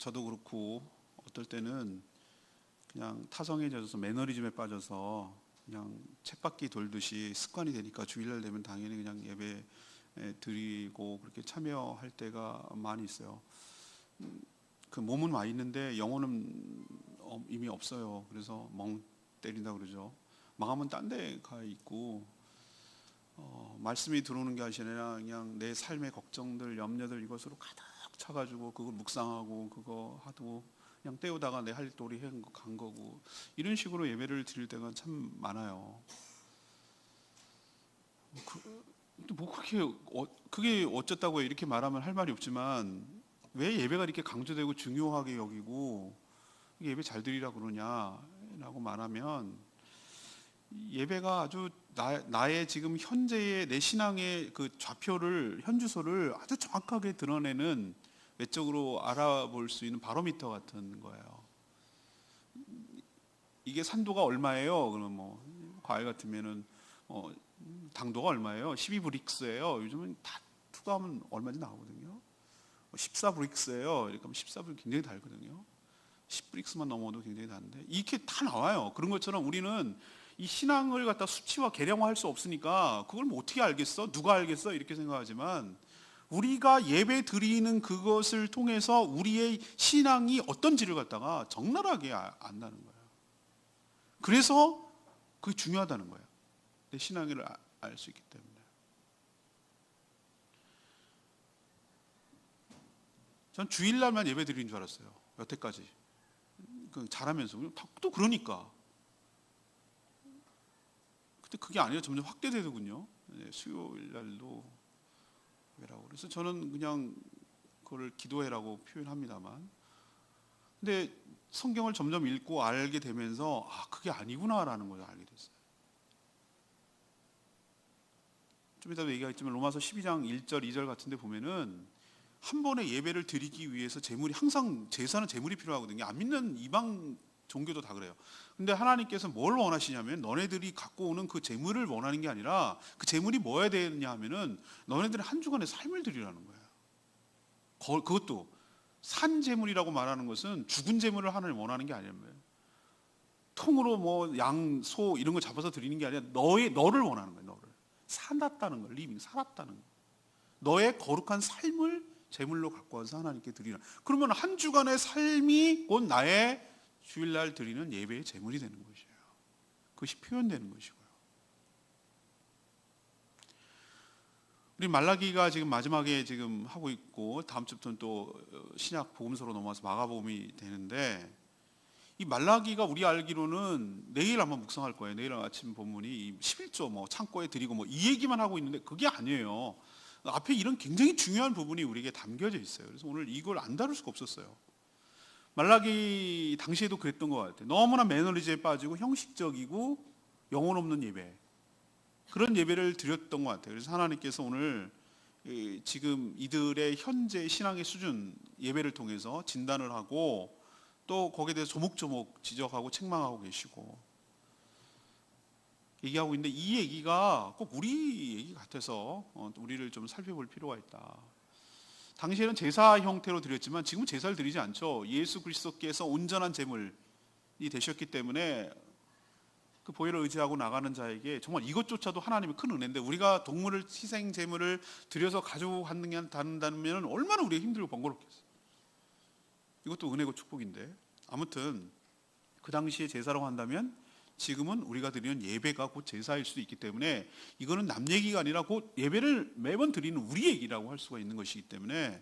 저도 그렇고 어떨 때는 그냥 타성에 젖어서 매너리즘에 빠져서 그냥 쳇바퀴 돌듯이 습관이 되니까 주일날 되면 당연히 그냥 예배 드리고 그렇게 참여할 때가 많이 있어요. 그 몸은 와 있는데 영혼은 이미 없어요. 그래서 멍 때린다 그러죠. 망하면 딴 데 가 있고 말씀이 들어오는 게 아니라 그냥 내 삶의 걱정들, 염려들 이것으로 가득 차가지고 그걸 묵상하고 그거 하고 그냥 때우다가 내 할 도리 간 거고 이런 식으로 예배를 드릴 때가 참 많아요. 뭐 그게 어쨌다고 이렇게 말하면 할 말이 없지만 왜 예배가 이렇게 강조되고 중요하게 여기고 예배 잘 드리라 그러냐라고 말하면 예배가 아주 나의 지금 현재의 내 신앙의 그 좌표를 현주소를 아주 정확하게 드러내는 외적으로 알아볼 수 있는 바로미터 같은 거예요. 이게 산도가 얼마예요? 그러면 뭐 과일 같으면은 당도가 얼마예요? 12브릭스예요. 요즘은 다 투과하면 얼마인지 나오거든요. 14브릭스예요. 이렇게 하면 14브릭 굉장히 달거든요. 10브릭스만 넘어도 굉장히 다른데 이렇게 다 나와요. 그런 것처럼 우리는 이 신앙을 갖다 수치화 계량화할 수 없으니까 그걸 뭐 어떻게 알겠어? 누가 알겠어? 이렇게 생각하지만 우리가 예배 드리는 그것을 통해서 우리의 신앙이 어떤지를 갖다가 적나라하게 안다는 거예요. 그래서 그게 중요하다는 거예요. 내 신앙을 알 수 있기 때문에. 전 주일날만 예배 드리는 줄 알았어요. 여태까지. 잘하면서. 또 그러니까. 근데 그게 아니라 점점 확대되더군요. 수요일날도 예배라고. 그래서 저는 그냥 그걸 기도회라고 표현합니다만. 근데 성경을 점점 읽고 알게 되면서 그게 아니구나라는 걸 알게 됐어요. 좀 이따도 얘기하겠지만 로마서 12장 1절 2절 같은 데 보면은 한 번에 예배를 드리기 위해서 제물이 항상 제사는 제물이 필요하거든요. 안 믿는 이방 종교도 다 그래요. 근데 하나님께서 뭘 원하시냐면 너네들이 갖고 오는 그 제물을 원하는 게 아니라 그 제물이 뭐야 되느냐 하면은 너네들의 한 주간의 삶을 드리라는 거예요. 그것도 산 제물이라고 말하는 것은 죽은 제물을 하나님 원하는 게 아니란 말이에요. 통으로 뭐 양, 소 이런 거 잡아서 드리는 게 아니라 너를 원하는 거예요. 너를 살았다는 걸, 리빙 살았다는 거. 너의 거룩한 삶을 제물로 갖고 와서 하나님께 드리라. 그러면 한 주간의 삶이 곧 나의 주일날 드리는 예배의 제물이 되는 것이에요. 그것이 표현되는 것이고요. 우리 말라기가 지금 마지막에 지금 하고 있고 다음 주부터는 또 신약 복음서로 넘어와서 마가복음이 되는데 이 말라기가 우리 알기로는 내일 한번 묵상할 거예요. 내일 아침 본문이 11조 뭐 창고에 드리고 뭐 이 얘기만 하고 있는데 그게 아니에요. 앞에 이런 굉장히 중요한 부분이 우리에게 담겨져 있어요. 그래서 오늘 이걸 안 다룰 수가 없었어요. 말라기 당시에도 그랬던 것 같아요. 너무나 매너리즘에 빠지고 형식적이고 영혼 없는 예배, 그런 예배를 드렸던 것 같아요. 그래서 하나님께서 오늘 지금 이들의 현재 신앙의 수준 예배를 통해서 진단을 하고 또 거기에 대해서 조목조목 지적하고 책망하고 계시고 얘기하고 있는데 이 얘기가 꼭 우리 얘기 같아서 우리를 좀 살펴볼 필요가 있다. 당시에는 제사 형태로 드렸지만 지금은 제사를 드리지 않죠. 예수 그리스도께서 온전한 제물이 되셨기 때문에 그 보혈을 의지하고 나가는 자에게 정말 이것조차도 하나님의 큰 은혜인데 우리가 동물을 희생 제물을 드려서 가지고 간다면 얼마나 우리가 힘들고 번거롭겠어요. 이것도 은혜고 축복인데 아무튼 그 당시에 제사라고 한다면 지금은 우리가 드리는 예배가 곧 제사일 수도 있기 때문에 이거는 남 얘기가 아니라 곧 예배를 매번 드리는 우리 얘기라고 할 수가 있는 것이기 때문에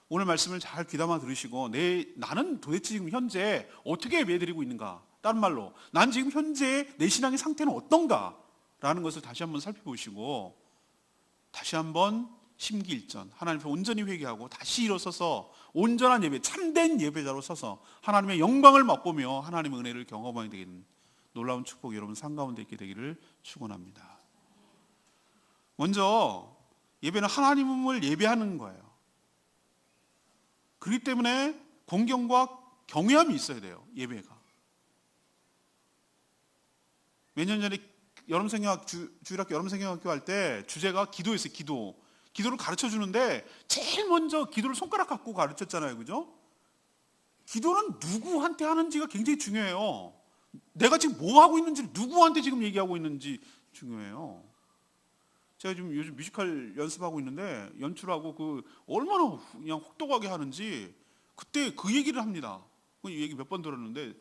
오늘 말씀을 잘 귀담아 들으시고 나는 도대체 지금 현재 어떻게 예배 드리고 있는가, 다른 말로 난 지금 현재 내 신앙의 상태는 어떤가 라는 것을 다시 한번 살펴보시고 다시 한번 심기일전 하나님 앞에 온전히 회개하고 다시 일어서서 온전한 예배, 참된 예배자로 서서 하나님의 영광을 맛보며 하나님의 은혜를 경험하게 되는 놀라운 축복 여러분 상가운데 있게 되기를 축원합니다. 먼저 예배는 하나님을 예배하는 거예요. 그렇기 때문에 공경과 경외함이 있어야 돼요. 예배가. 몇 년 전에 주일학교 여름성경학교 할 때 주제가 기도였어요. 기도를 가르쳐 주는데 제일 먼저 기도를 손가락 갖고 가르쳤잖아요. 그죠? 기도는 누구한테 하는지가 굉장히 중요해요. 내가 지금 뭐 하고 있는지, 누구한테 지금 얘기하고 있는지 중요해요. 제가 지금 요즘 뮤지컬 연습하고 있는데 연출하고 얼마나 그냥 혹독하게 하는지 그때 그 얘기를 합니다. 그 얘기 몇 번 들었는데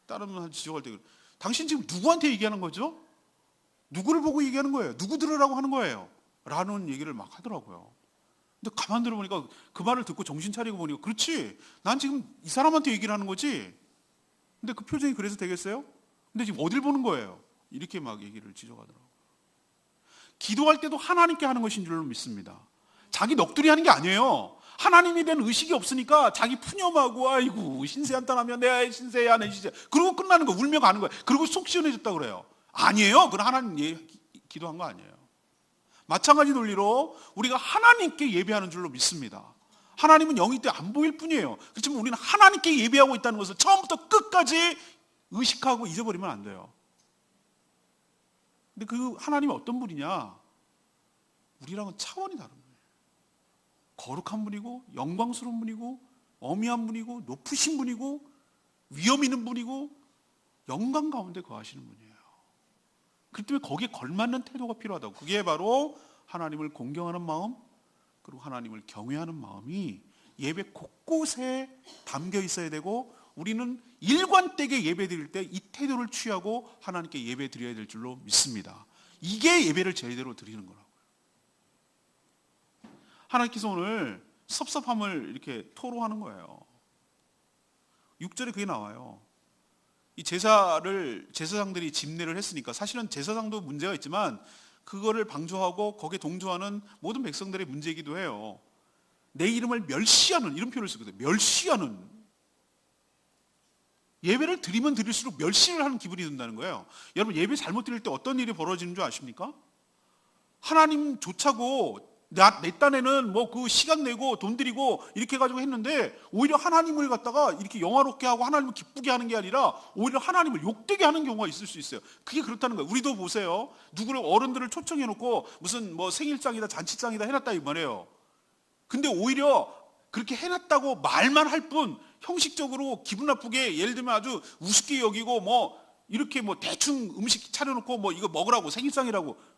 다른 분한테 지적할 때 당신 지금 누구한테 얘기하는 거죠? 누구를 보고 얘기하는 거예요? 누구 들으라고 하는 거예요? 라는 얘기를 막 하더라고요. 근데 가만 들어보니까 그 말을 듣고 정신 차리고 보니까 그렇지, 난 지금 이 사람한테 얘기를 하는 거지. 근데 그 표정이 그래서 되겠어요? 근데 지금 어딜 보는 거예요? 이렇게 막 얘기를 지적하더라고요. 기도할 때도 하나님께 하는 것인 줄로 믿습니다. 자기 넋두리 하는 게 아니에요. 하나님에 대한 의식이 없으니까 자기 푸념하고 아이고 신세 한탄하면 내 신세야 내 신세 그러고 끝나는 거, 울며 가는 거예요. 그리고 속 시원해졌다 그래요. 아니에요. 그건 하나님 기도한 거 아니에요. 마찬가지 논리로 우리가 하나님께 예배하는 줄로 믿습니다. 하나님은 영이 때 안 보일 뿐이에요. 그렇지만 우리는 하나님께 예배하고 있다는 것을 처음부터 끝까지 의식하고 잊어버리면 안 돼요. 근데 그 하나님이 어떤 분이냐? 우리랑은 차원이 다른 거예요. 거룩한 분이고 영광스러운 분이고 어미한 분이고 높으신 분이고 위엄 있는 분이고 영광 가운데 거하시는 분이에요. 그렇기 때문에 거기에 걸맞는 태도가 필요하다고. 그게 바로 하나님을 공경하는 마음, 그리고 하나님을 경외하는 마음이 예배 곳곳에 담겨 있어야 되고, 우리는 일관되게 예배 드릴 때 이 태도를 취하고 하나님께 예배 드려야 될 줄로 믿습니다. 이게 예배를 제대로 드리는 거라고요. 하나님께서 오늘 섭섭함을 이렇게 토로하는 거예요. 6절에 그게 나와요. 이 제사장들이 집례를 했으니까 사실은 제사장도 문제가 있지만 그거를 방조하고 거기에 동조하는 모든 백성들의 문제이기도 해요. 내 이름을 멸시하는, 이런 표현을 쓰거든요. 멸시하는. 예배를 드리면 드릴수록 멸시를 하는 기분이 든다는 거예요. 여러분, 예배 잘못 드릴 때 어떤 일이 벌어지는 줄 아십니까? 하나님 좋자고 내 딴에는 뭐 그 시간 내고 돈 들이고 이렇게 해가지고 했는데 오히려 하나님을 갖다가 이렇게 영화롭게 하고 하나님을 기쁘게 하는 게 아니라 오히려 하나님을 욕되게 하는 경우가 있을 수 있어요. 그게 그렇다는 거예요. 우리도 보세요. 누구를 어른들을 초청해 놓고 무슨 뭐 생일장이다 잔치장이다 해놨다 이 말이에요. 근데 오히려 그렇게 해놨다고 말만 할 뿐 형식적으로 기분 나쁘게, 예를 들면 아주 우습게 여기고 뭐 이렇게 뭐 대충 음식 차려놓고 뭐 이거 먹으라고 생일상이라고,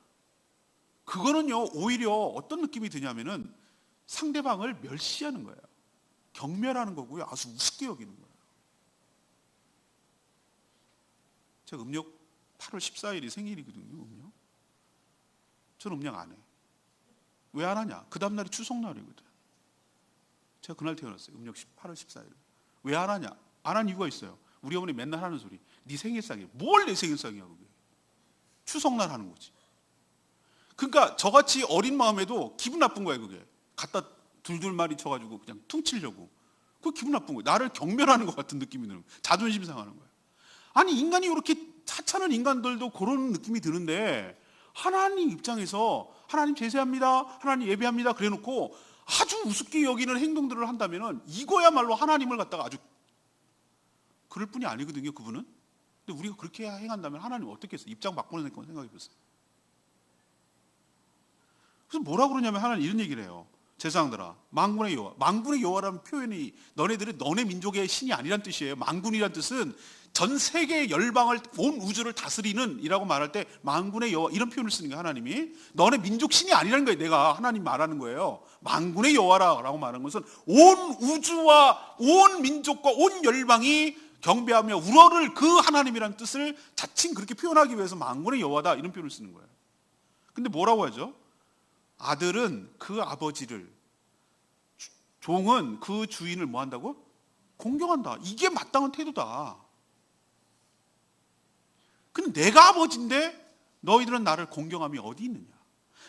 그거는요 오히려 어떤 느낌이 드냐면은 상대방을 멸시하는 거예요. 경멸하는 거고요. 아주 우습게 여기는 거예요. 제가 음력 8월 14일이 생일이거든요. 음력. 저는 음력 안 해. 왜 안 하냐? 그 다음날이 추석날이거든. 제가 그날 태어났어요. 음력 8월 14일. 왜 안 하냐? 안 한 이유가 있어요. 우리 어머니 맨날 하는 소리. 네 생일상이야. 뭘 내 생일상이야 그게. 추석날 하는 거지. 그러니까 저같이 어린 마음에도 기분 나쁜 거예요. 그게 갖다 둘둘말이 쳐가지고 그냥 퉁치려고. 그거 기분 나쁜 거예요. 나를 경멸하는 것 같은 느낌이 드는 거예요. 자존심 상하는 거예요. 아니 인간이 이렇게 하찮은 인간들도 그런 느낌이 드는데 하나님 입장에서 하나님 제사합니다, 하나님 예배합니다 그래놓고 아주 우습게 여기는 행동들을 한다면은 이거야말로 하나님을 갖다가 아주 그럴 뿐이 아니거든요. 그분은. 근데 우리가 그렇게 행한다면 하나님 어떻게 했어요? 입장 바꾸는 건 생각해 보세요. 그래서 뭐라 그러냐면 하나님 이런 얘기를 해요. 제사장들아, 만군의 여호와. 만군의 여호와라는 표현이 너네들이 너네 민족의 신이 아니란 뜻이에요. 만군이란 뜻은 전 세계 열방을, 온 우주를 다스리는 이라고 말할 때 만군의 여호와 이런 표현을 쓰는 거예요. 하나님이 너네 민족 신이 아니라는 거예요. 내가 하나님 말하는 거예요. 만군의 여호와라고 말하는 것은 온 우주와 온 민족과 온 열방이 경배하며 우러를 그 하나님이라는 뜻을 자칭 그렇게 표현하기 위해서 만군의 여호와다 이런 표현을 쓰는 거예요. 근데 뭐라고 하죠? 아들은 그 아버지를, 종은 그 주인을 뭐 한다고? 공경한다. 이게 마땅한 태도다. 근데 내가 아버지인데 너희들은 나를 공경함이 어디 있느냐?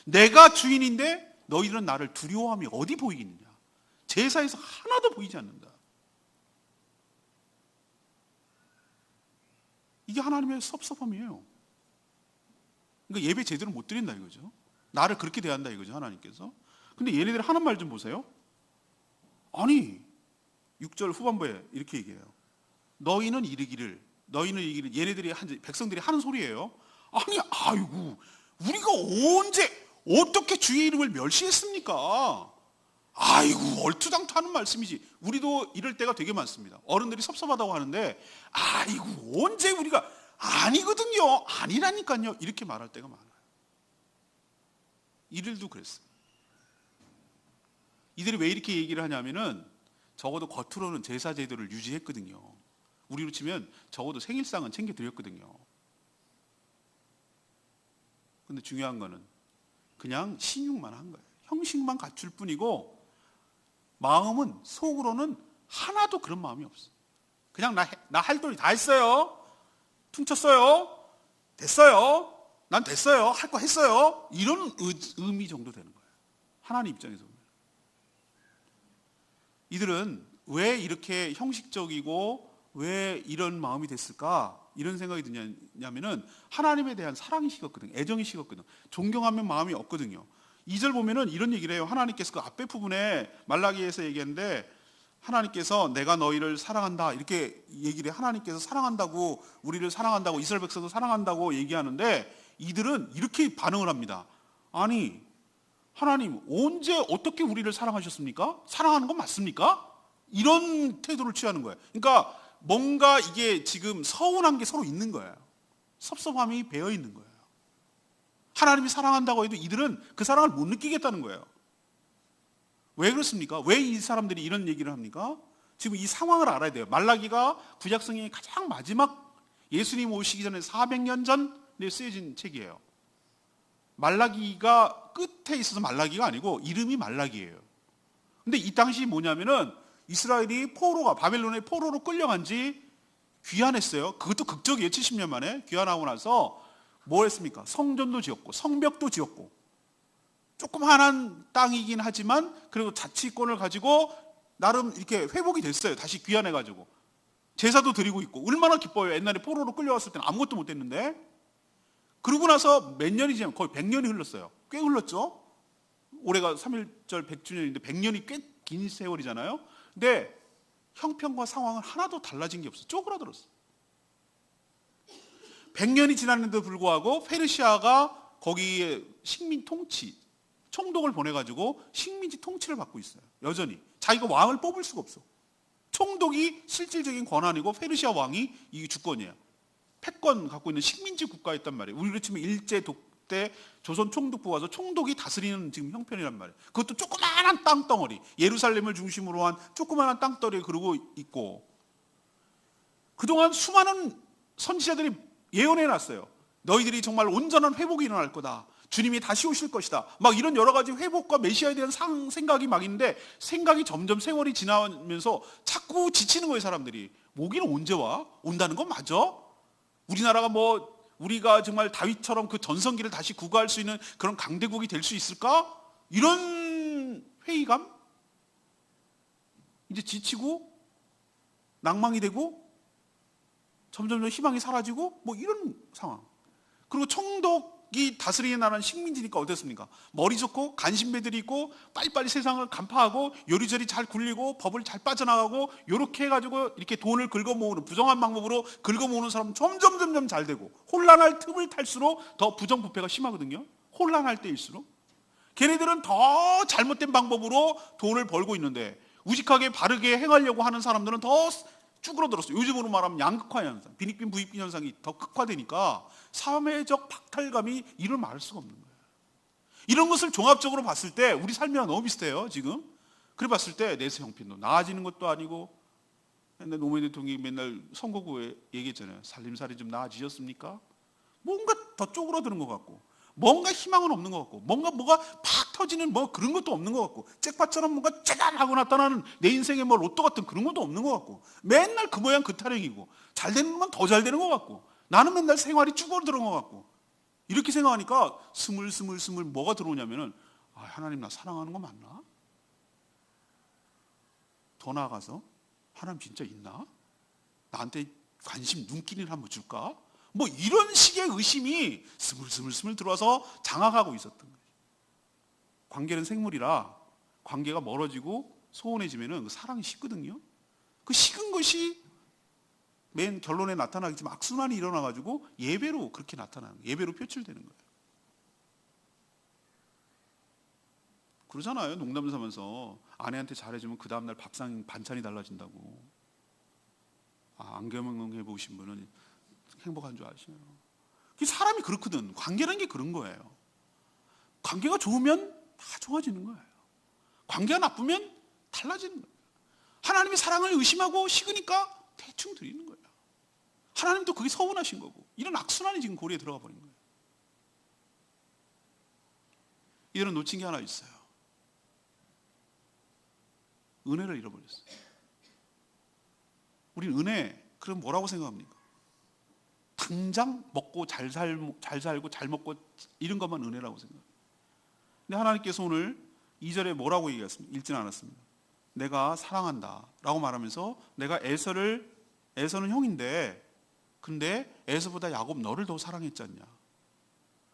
내가 주인인데 너희들은 나를 두려워함이 어디 보이겠느냐? 제사에서 하나도 보이지 않는다. 이게 하나님의 섭섭함이에요. 그러니까 예배 제대로 못 드린다 이거죠. 나를 그렇게 대한다 이거죠, 하나님께서. 근데 얘네들이 하는 말 좀 보세요. 아니 6절 후반부에 이렇게 얘기해요. 너희는 이르기를 얘네들이 백성들이 하는 소리예요. 아니 아이고 우리가 언제 어떻게 주의 이름을 멸시했습니까? 아이고 얼투당투하는 말씀이지. 우리도 이럴 때가 되게 많습니다. 어른들이 섭섭하다고 하는데 아이고 언제 우리가 아니거든요. 아니라니까요. 이렇게 말할 때가 많아요. 이들도 그랬어요. 이들이 왜 이렇게 얘기를 하냐면은 적어도 겉으로는 제사 제도를 유지했거든요. 우리로 치면 적어도 생일상은 챙겨드렸거든요. 근데 중요한 거는 그냥 신용만 한 거예요. 형식만 갖출 뿐이고 마음은 속으로는 하나도 그런 마음이 없어요. 그냥 나 할 도리 다 했어요. 퉁쳤어요. 됐어요. 난 됐어요. 할 거 했어요. 이런 의미 정도 되는 거예요. 하나님 입장에서 보면. 이들은 왜 이렇게 형식적이고 왜 이런 마음이 됐을까? 이런 생각이 드냐면은 하나님에 대한 사랑이 식었거든요. 애정이 식었거든요. 존경하면 마음이 없거든요. 2절 보면은 이런 얘기를 해요. 하나님께서 그 앞에 부분에 말라기에서 얘기했는데 하나님께서 내가 너희를 사랑한다 이렇게 얘기를 해. 하나님께서 사랑한다고 우리를 사랑한다고 이스라엘 백성도 사랑한다고 얘기하는데 이들은 이렇게 반응을 합니다. 아니 하나님 언제 어떻게 우리를 사랑하셨습니까? 사랑하는 건 맞습니까? 이런 태도를 취하는 거예요. 그러니까 뭔가 이게 지금 서운한 게 서로 있는 거예요. 섭섭함이 배어 있는 거예요. 하나님이 사랑한다고 해도 이들은 그 사랑을 못 느끼겠다는 거예요. 왜 그렇습니까? 왜 이 사람들이 이런 얘기를 합니까? 지금 이 상황을 알아야 돼요. 말라기가 구약성경의 가장 마지막 예수님 오시기 전에 400년 전에 쓰여진 책이에요. 말라기가 끝에 있어서 말라기가 아니고 이름이 말라기예요. 근데 이 당시 뭐냐면은 이스라엘이 바벨론의 포로로 끌려간 지 귀환했어요. 그것도 극적이에요. 70년 만에 귀환하고 나서 뭘 했습니까? 성전도 지었고 성벽도 지었고 조그마한 땅이긴 하지만 그래도 자치권을 가지고 나름 이렇게 회복이 됐어요. 다시 귀환해가지고 제사도 드리고 있고 얼마나 기뻐요. 옛날에 포로로 끌려왔을 때는 아무것도 못했는데 그러고 나서 몇 년이 지나면 거의 100년이 흘렀어요. 꽤 흘렀죠. 올해가 3.1절 100주년인데 100년이 꽤 긴 세월이잖아요. 근데 형편과 상황은 하나도 달라진 게 없어요. 쪼그라들었어요. 100년이 지났는데도 불구하고 페르시아가 거기에 식민 통치, 총독을 보내가지고 식민지 통치를 받고 있어요. 여전히. 자기가 왕을 뽑을 수가 없어. 총독이 실질적인 권한이고 페르시아 왕이 이게 주권이에요. 패권 갖고 있는 식민지 국가였단 말이에요. 우리로 치면 일제 독대 조선 총독부 와서 총독이 다스리는 지금 형편이란 말이에요. 그것도 조그마한 땅덩어리, 예루살렘을 중심으로 한 조그마한 땅덩어리 그러고 있고 그동안 수많은 선지자들이 예언해놨어요. 너희들이 정말 온전한 회복이 일어날 거다. 주님이 다시 오실 것이다. 막 이런 여러 가지 회복과 메시아에 대한 생각이 막 있는데 생각이 점점 세월이 지나면서 자꾸 지치는 거예요. 사람들이. 오기는 언제 와? 온다는 건 맞아? 우리나라가 우리가 정말 다윗처럼 그 전성기를 다시 구가할 수 있는 그런 강대국이 될 수 있을까? 이런 회의감? 이제 지치고 낭망이 되고 점점 희망이 사라지고 이런 상황. 그리고 총독이 다스리는 나라는 식민지니까 어땠습니까? 머리 좋고 간신배들이 있고 빨리빨리 세상을 간파하고 요리조리 잘 굴리고 법을 잘 빠져나가고 이렇게 해가지고 이렇게 돈을 긁어모으는 부정한 방법으로 긁어모으는 사람은 점점 잘 되고 혼란할 틈을 탈수록 더 부정부패가 심하거든요. 혼란할 때일수록. 걔네들은 더 잘못된 방법으로 돈을 벌고 있는데 우직하게 바르게 행하려고 하는 사람들은 더 쭈그러들었어요. 요즘으로 말하면 양극화 현상, 빈익빈 부익빈 현상이 더 극화되니까 사회적 박탈감이 이를 말할 수가 없는 거예요. 이런 것을 종합적으로 봤을 때 우리 삶이랑 너무 비슷해요. 지금. 그래 봤을 때 내세 형편도 나아지는 것도 아니고 옛날 노무현 대통령이 맨날 선거구에 얘기했잖아요. 살림살이 좀 나아지셨습니까? 뭔가 더 쪼그러드는 것 같고 뭔가 희망은 없는 것 같고 뭐가 팍 터지는 그런 것도 없는 것 같고 잭팟처럼 뭔가 짜잔 하고 나타나는 내 인생에 로또 같은 그런 것도 없는 것 같고 맨날 그 모양 그 타령이고 잘 되는 건 더 잘 되는 것 같고 나는 맨날 생활이 쭈그러드는 것 같고 이렇게 생각하니까 스물스물 뭐가 들어오냐면은 하나님 나 사랑하는 거 맞나? 더 나아가서 하나님 진짜 있나? 나한테 관심 눈길을 한번 줄까? 이런 식의 의심이 스물스물 들어와서 장악하고 있었던 거예요. 관계는 생물이라 관계가 멀어지고 소원해지면 그 사랑이 식거든요. 그 식은 것이 맨 결론에 나타나겠지만 악순환이 일어나가지고 예배로 그렇게 나타나는 거예요. 예배로 표출되는 거예요. 그러잖아요. 농담 삼아서 아내한테 잘해주면 그 다음날 밥상 반찬이 달라진다고. 안 경험해 보신 분은 행복한 줄 아시나요? 사람이 그렇거든. 관계라는 게 그런 거예요. 관계가 좋으면 다 좋아지는 거예요. 관계가 나쁘면 달라지는 거예요. 하나님의 사랑을 의심하고 식으니까 대충 드리는 거예요. 하나님도 그게 서운하신 거고, 이런 악순환이 지금 고리에 들어가 버린 거예요. 이들은 놓친 게 하나 있어요. 은혜를 잃어버렸어요. 우리는 은혜, 그럼 뭐라고 생각합니까? 당장 먹고 잘 살고 잘 먹고 이런 것만 은혜라고 생각해요. 근데 하나님께서 오늘 2절에 뭐라고 얘기했습니까? 읽지는 않았습니다. 내가 사랑한다 라고 말하면서 내가 에서는 형인데 근데 에서보다 야곱 너를 더 사랑했지 않냐?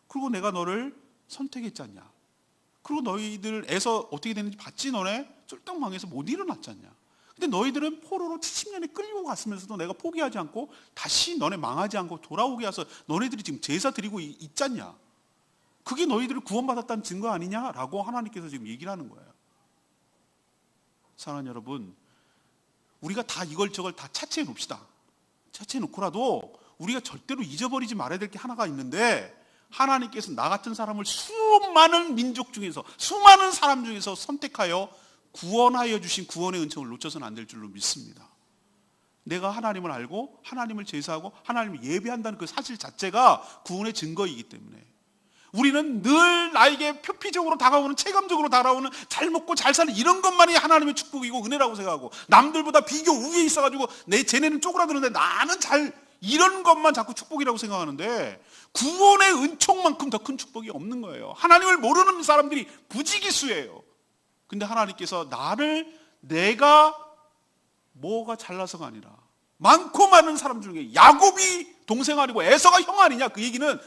그리고 내가 너를 선택했지 않냐? 그리고 너희들 에서 어떻게 됐는지 봤지? 너네 쫄딱 망해서 못 일어났지 않냐? 근데 너희들은 포로로 70년에 끌고 갔으면서도 내가 포기하지 않고 다시 너네 망하지 않고 돌아오게 해서 너네들이 지금 제사 드리고 있지 않냐? 그게 너희들을 구원받았다는 증거 아니냐라고 하나님께서 지금 얘기를 하는 거예요. 사랑하는 여러분, 우리가 다 이걸 다 차치해 놓읍시다. 차치해 놓고라도 우리가 절대로 잊어버리지 말아야 될 게 하나가 있는데, 하나님께서 나 같은 사람을 수많은 민족 중에서, 수많은 사람 중에서 선택하여 구원하여 주신 구원의 은총을 놓쳐서는 안 될 줄로 믿습니다. 내가 하나님을 알고 하나님을 제사하고 하나님을 예배한다는 그 사실 자체가 구원의 증거이기 때문에 우리는 늘 나에게 표피적으로 다가오는, 체감적으로 다가오는 잘 먹고 잘 사는 이런 것만이 하나님의 축복이고 은혜라고 생각하고, 남들보다 비교 우위에 있어가지고 쟤네는 쪼그라드는데 나는 이런 것만 자꾸 축복이라고 생각하는데, 구원의 은총만큼 더 큰 축복이 없는 거예요. 하나님을 모르는 사람들이 부지기수예요. 근데 하나님께서 내가 뭐가 잘나서가 아니라 많고 많은 사람 중에 야곱이 동생 아니고 에서가 형 아니냐, 그 얘기는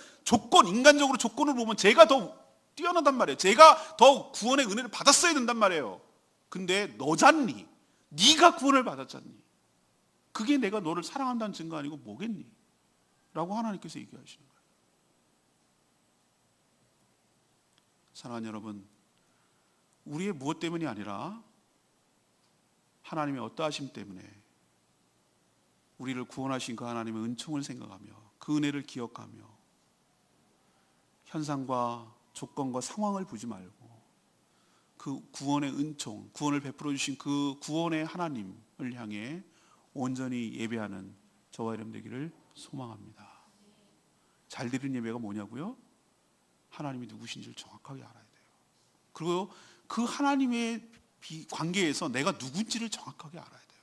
인간적으로 조건을 보면 제가 더 뛰어나단 말이에요. 제가 더 구원의 은혜를 받았어야 된단 말이에요. 근데 너잖니? 네가 구원을 받았잖니? 그게 내가 너를 사랑한다는 증거 아니고 뭐겠니? 라고 하나님께서 얘기하시는 거예요. 사랑하는 여러분, 우리의 무엇 때문이 아니라 하나님의 어떠하심 때문에 우리를 구원하신 그 하나님의 은총을 생각하며 그 은혜를 기억하며 현상과 조건과 상황을 보지 말고 그 구원의 은총, 구원을 베풀어 주신 그 구원의 하나님을 향해 온전히 예배하는 저와 여러분 되기를 소망합니다. 잘 드리는 예배가 뭐냐고요? 하나님이 누구신지를 정확하게 알아야 돼요. 그리고 그 하나님의 관계에서 내가 누군지를 정확하게 알아야 돼요.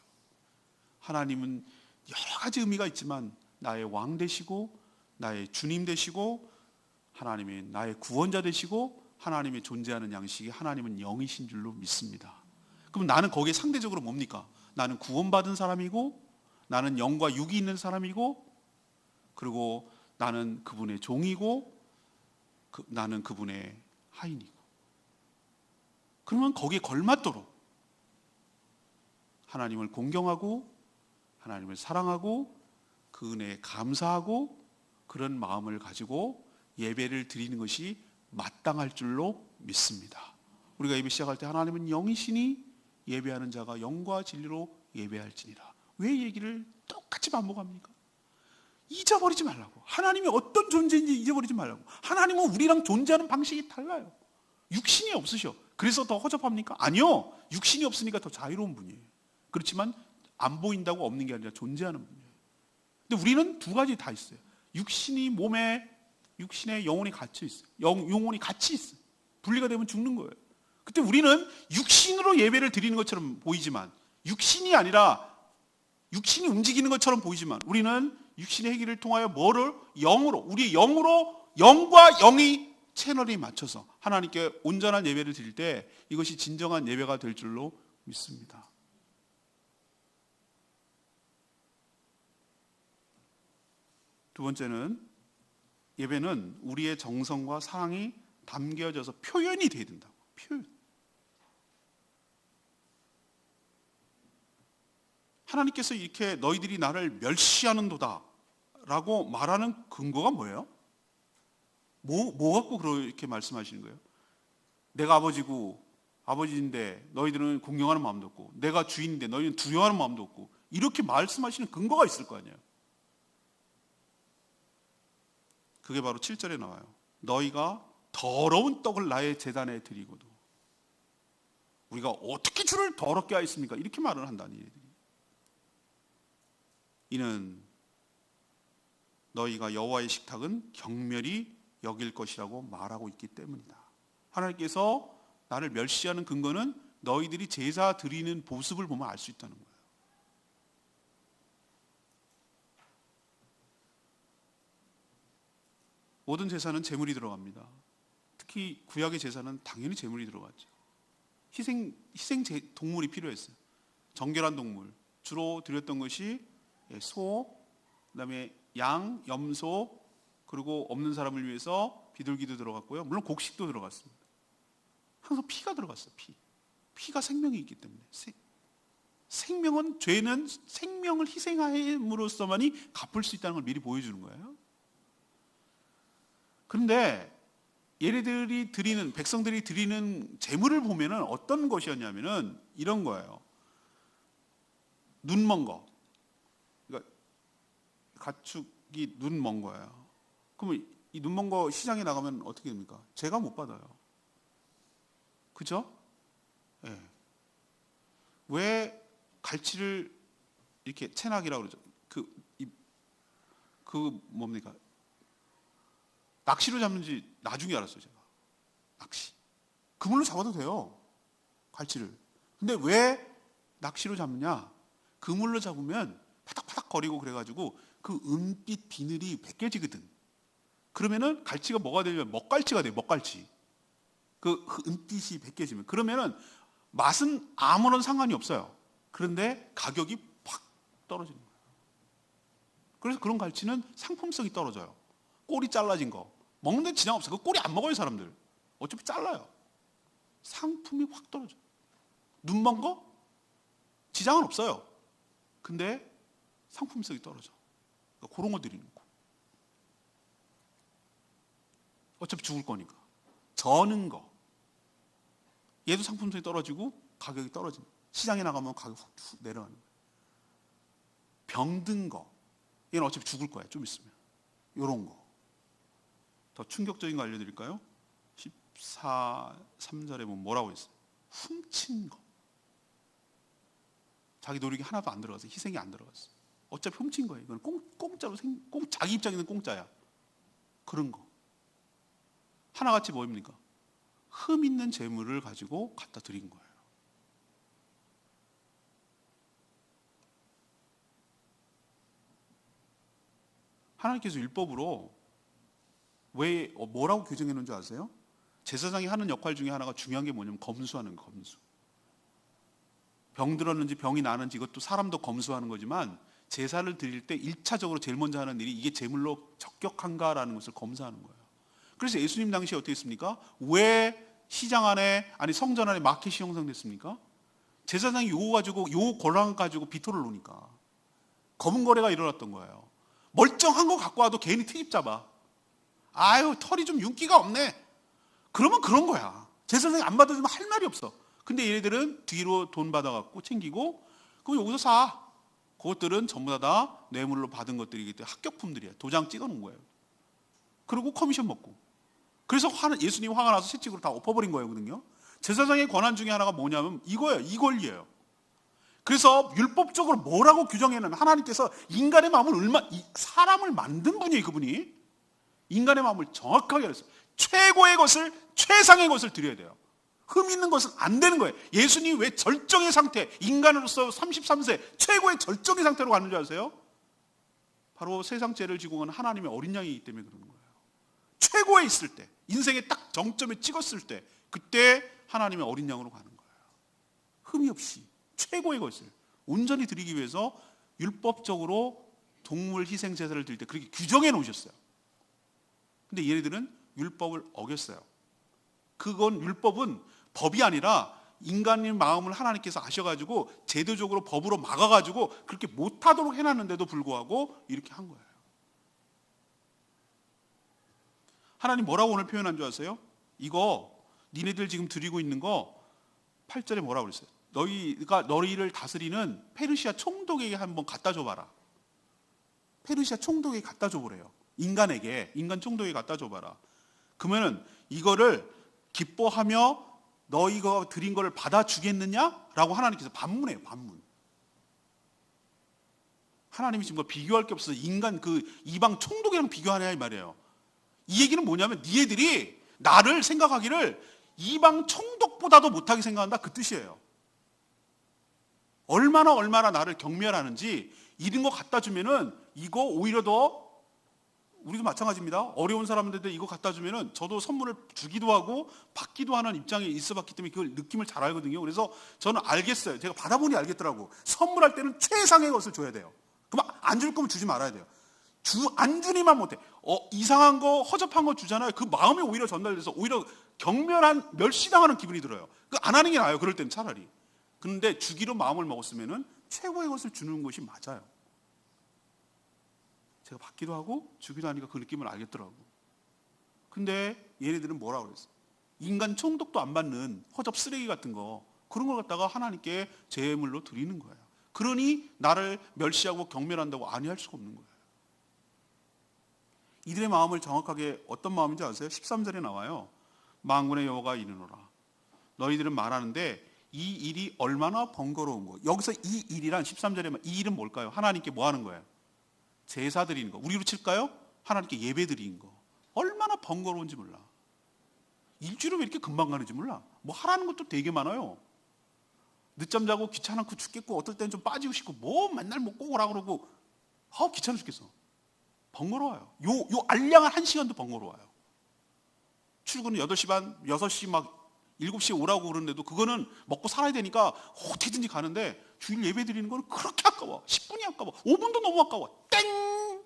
하나님은 여러 가지 의미가 있지만 나의 왕 되시고 나의 주님 되시고 하나님이 나의 구원자 되시고 하나님의 존재하는 양식이 하나님은 영이신 줄로 믿습니다. 그럼 나는 거기에 상대적으로 뭡니까? 나는 구원받은 사람이고 나는 영과 육이 있는 사람이고 그리고 나는 그분의 종이고 나는 그분의 하인이고, 그러면 거기에 걸맞도록 하나님을 공경하고 하나님을 사랑하고 그 은혜에 감사하고 그런 마음을 가지고 예배를 드리는 것이 마땅할 줄로 믿습니다. 우리가 예배 시작할 때 하나님은 영이시니 예배하는 자가 영과 진리로 예배할지니라. 왜 얘기를 똑같이 반복합니까? 잊어버리지 말라고. 하나님이 어떤 존재인지 잊어버리지 말라고. 하나님은 우리랑 존재하는 방식이 달라요. 육신이 없으셔. 그래서 더 허접합니까? 아니요. 육신이 없으니까 더 자유로운 분이에요. 그렇지만 안 보인다고 없는 게 아니라 존재하는 분이에요. 근데 우리는 두 가지 다 있어요. 육신에 영혼이 갇혀 있어요. 영혼이 같이 있어요. 분리가 되면 죽는 거예요. 그때 우리는 육신으로 예배를 드리는 것처럼 보이지만, 육신이 아니라 육신이 움직이는 것처럼 보이지만 우리는 육신의 행위를 통하여 우리의 영과 영이 채널이 맞춰서 하나님께 온전한 예배를 드릴 때 이것이 진정한 예배가 될 줄로 믿습니다. 두 번째는, 예배는 우리의 정성과 사랑이 담겨져서 표현이 돼야 된다고. 표현. 하나님께서 이렇게 너희들이 나를 멸시하는도다 라고 말하는 근거가 뭐예요? 뭐 갖고 그렇게 말씀하시는 거예요? 내가 아버지고 아버지인데 너희들은 공경하는 마음도 없고 내가 주인인데 너희는 두려워하는 마음도 없고 이렇게 말씀하시는 근거가 있을 거 아니에요. 그게 바로 7절에 나와요. 너희가 더러운 떡을 나의 제단에 드리고도 우리가 어떻게 주를 더럽게 하였습니까? 이렇게 말을 한다니. 얘들이. 이는 너희가 여호와의 식탁은 경멸히 여길 것이라고 말하고 있기 때문이다. 하나님께서 나를 멸시하는 근거는 너희들이 제사 드리는 모습을 보면 알 수 있다는 거예요. 모든 제사는 제물이 들어갑니다. 특히 구약의 제사는 당연히 제물이 들어갔죠. 희생 동물이 필요했어요. 정결한 동물. 주로 드렸던 것이 소, 그다음에 양, 염소, 그리고 없는 사람을 위해서 비둘기도 들어갔고요. 물론 곡식도 들어갔습니다. 항상 피가 들어갔어요. 피가 생명이 있기 때문에. 죄는 생명을 희생함으로써만이 갚을 수 있다는 걸 미리 보여주는 거예요. 그런데 백성들이 드리는 제물을 보면은 어떤 것이었냐면은 이런 거예요. 눈 먼 거. 그러니까 가축이 눈 먼 거예요. 그러면 이 눈 먼 거 시장에 나가면 어떻게 됩니까? 제가 못 받아요. 그죠? 예. 왜 갈치를 이렇게 체낙이라고 그러죠? 뭡니까? 낚시로 잡는지 나중에 알았어요, 제가. 낚시. 그물로 잡아도 돼요. 갈치를. 근데 왜 낚시로 잡느냐? 그물로 잡으면 파닥파닥 거리고 그래가지고 그 은빛 비늘이 벗겨지거든. 그러면은 갈치가 뭐가 되냐면 먹갈치가 돼요, 먹갈치. 그 은빛이 벗겨지면. 그러면은 맛은 아무런 상관이 없어요. 그런데 가격이 팍 떨어지는 거예요. 그래서 그런 갈치는 상품성이 떨어져요. 꼬리 잘라진 거. 먹는데 지장 없어요. 그 꼬리 안 먹어요, 사람들. 어차피 잘라요. 상품이 확 떨어져요. 눈 먼 거? 지장은 없어요. 근데 상품성이 떨어져. 그러니까 그런 거 드리는 거. 어차피 죽을 거니까. 저는 거. 얘도 상품성이 떨어지고 가격이 떨어진다. 시장에 나가면 가격 훅 내려가는 거예요. 병든 거. 얘는 어차피 죽을 거야, 좀 있으면. 요런 거. 더 충격적인 거 알려드릴까요? 3절에 보면 뭐라고 했어요? 훔친 거. 자기 노력이 하나도 안 들어갔어요. 희생이 안 들어갔어요. 어차피 훔친 거예요. 이건 공짜로 자기 입장에는 공짜야. 그런 거. 하나같이 뭐입니까? 흠 있는 재물을 가지고 갖다 드린 거예요. 하나님께서 율법으로 왜 뭐라고 규정해 놓은 줄 아세요? 제사장이 하는 역할 중에 하나가 중요한 게 뭐냐면 검수하는 거, 검수. 병 들었는지 병이 나는지 이것도 사람도 검수하는 거지만 제사를 드릴 때 1차적으로 제일 먼저 하는 일이 이게 제물로 적격한가라는 것을 검사하는 거예요. 그래서 예수님 당시에 어떻게 했습니까? 왜 시장 안에 성전 안에 마켓이 형성됐습니까? 제사장이 요 권한 가지고 비토를 놓으니까 검은 거래가 일어났던 거예요. 멀쩡한 거 갖고 와도 괜히 트집 잡아. 아유, 털이 좀 윤기가 없네. 그러면 그런 거야. 제사장이 안 받아주면 할 말이 없어. 근데 얘네들은 뒤로 돈 받아갖고 챙기고, 그럼 여기서 사. 그것들은 전부 다 뇌물로 받은 것들이기 때문에 합격품들이야. 도장 찍어놓은 거예요. 그리고 커미션 먹고. 그래서 예수님 화가 나서 채찍으로 다 엎어버린 거거든요. 제사장의 권한 중에 하나가 뭐냐면 이거예요. 이 권리예요. 그래서 율법적으로 뭐라고 규정해는 하나님께서 인간의 마음을 사람을 만든 분이에요. 그분이 인간의 마음을 정확하게 알았어요. 최고의 것을, 최상의 것을 드려야 돼요. 흠 있는 것은 안 되는 거예요. 예수님이 왜 절정의 상태, 인간으로서 33세 최고의 절정의 상태로 가는 줄 아세요? 바로 세상 죄를 지고 가는 하나님의 어린 양이기 때문에 그러는 거예요. 최고에 있을 때, 인생의 딱 정점에 찍었을 때, 그때 하나님의 어린 양으로 가는 거예요. 흠이 없이 최고의 것을 온전히 드리기 위해서 율법적으로 동물 희생 제사를 드릴 때 그렇게 규정해 놓으셨어요. 근데 얘네들은 율법을 어겼어요. 율법은 법이 아니라 인간의 마음을 하나님께서 아셔가지고 제도적으로 법으로 막아가지고 그렇게 못하도록 해놨는데도 불구하고 이렇게 한 거예요. 하나님 뭐라고 오늘 표현한 줄 아세요? 이거 니네들 지금 드리고 있는 거 8절에 뭐라고 그랬어요? 너희가 너희를 다스리는 페르시아 총독에게 한번 갖다 줘봐라. 페르시아 총독에게 갖다 줘보래요. 인간 총독에게 갖다 줘봐라. 그러면은 이거를 기뻐하며 너희가 드린 거를 받아주겠느냐라고 하나님께서 반문해요. 반문. 하나님이 지금 뭐 비교할 게 없어서 인간 그 이방 총독이랑 비교하냐 이 말이에요. 이 얘기는 뭐냐면 니네들이 나를 생각하기를 이방 총독보다도 못하게 생각한다 그 뜻이에요. 얼마나 나를 경멸하는지 이런 거 갖다 주면은 이거 오히려 더 우리도 마찬가지입니다. 어려운 사람들한테 이거 갖다 주면은 저도 선물을 주기도 하고 받기도 하는 입장에 있어봤기 때문에 그걸 느낌을 잘 알거든요. 그래서 저는 알겠어요. 제가 받아보니 알겠더라고. 선물할 때는 최상의 것을 줘야 돼요. 그럼 안 줄 거면 주지 말아야 돼요. 안 주니만 못해. 이상한 거 허접한 거 주잖아요. 그 마음이 오히려 전달돼서 오히려 멸시당하는 기분이 들어요. 안 하는 게 나아요. 그럴 때는 차라리. 그런데 주기로 마음을 먹었으면은 최고의 것을 주는 것이 맞아요. 제가 받기도 하고 주기도 하니까 그 느낌을 알겠더라고. 근데 얘네들은 뭐라고 그랬어? 인간 총독도 안 받는 허접 쓰레기 같은 거 그런 걸 갖다가 하나님께 제물로 드리는 거예요. 그러니 나를 멸시하고 경멸한다고 아니할 수가 없는 거예요. 이들의 마음을 정확하게 어떤 마음인지 아세요? 13절에 나와요. 만군의 여호와가 이르노라. 너희들은 말하는데 이 일이 얼마나 번거로운 거. 여기서 이 일이란 13절에 이 일은 뭘까요? 하나님께 뭐 하는 거예요? 제사 드리는 거. 우리로 칠까요? 하나님께 예배 드리는 거. 얼마나 번거로운지 몰라. 일주일에 왜 이렇게 금방 가는지 몰라. 뭐 하라는 것도 되게 많아요. 늦잠 자고 귀찮고 죽겠고 어떨 때는 좀 빠지고 싶고 뭐 맨날 뭐 꼭 오라 그러고 귀찮아 죽겠어. 번거로워요. 요 알량한 1시간도 번거로워요. 출근은 8시 반, 6시 막 7시에 오라고 그러는데도 그거는 먹고 살아야 되니까 어떻게든지 가는데 주일 예배 드리는 거는 그렇게 아까워. 10분이 아까워. 5분도 너무 아까워. 땡!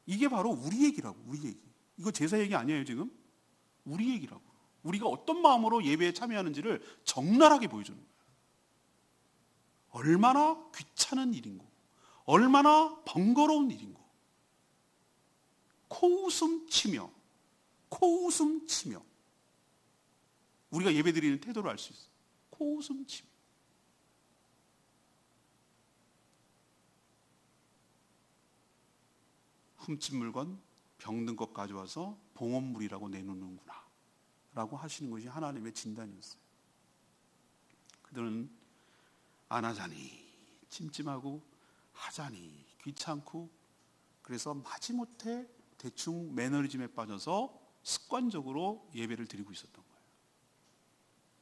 이게 바로 우리 얘기라고. 우리 얘기. 이거 제사 얘기 아니에요 지금? 우리 얘기라고. 우리가 어떤 마음으로 예배에 참여하는지를 적나라하게 보여주는 거예요. 얼마나 귀찮은 일인고 얼마나 번거로운 일인고 코웃음 치며 우리가 예배드리는 태도를 알 수 있어요. 코웃음 치며 훔친 물건 병든 것 가져와서 봉헌물이라고 내놓는구나 라고 하시는 것이 하나님의 진단이었어요. 그들은 안 하자니 찜찜하고 하자니 귀찮고 그래서 마지못해 대충 매너리즘에 빠져서 습관적으로 예배를 드리고 있었던 거예요.